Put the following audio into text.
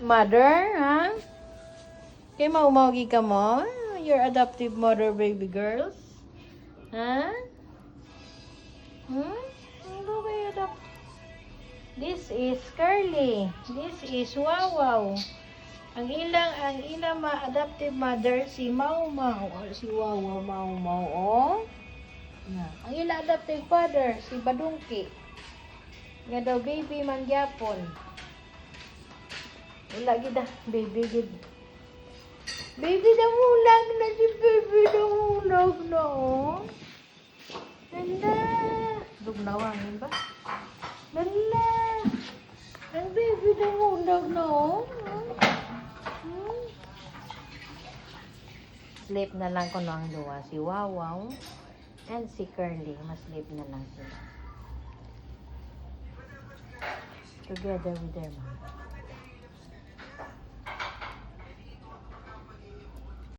mother, ha? Kay maumawagi ka mo? Your adoptive mother, baby girls? Ha? Ano kayo adopt? This is Curly. This is Wawaw. Ang ilang adoptive mother, si Mau Mau. Or si Wawaw Mau Mau, oh. Yeah. Ang ilang adoptive father, si Badungki. Nga daw, baby mangyapon. Wala gid baby gid. Baby namulag na si baby namulag na, oh. Nanda. Dugnawangin ba? Nanda. Ang baby namulag na, oh. Sleep na lang ko ang duwa. Si Wawaw and si Curly. Mas-sleep na lang sila. Together with their mom.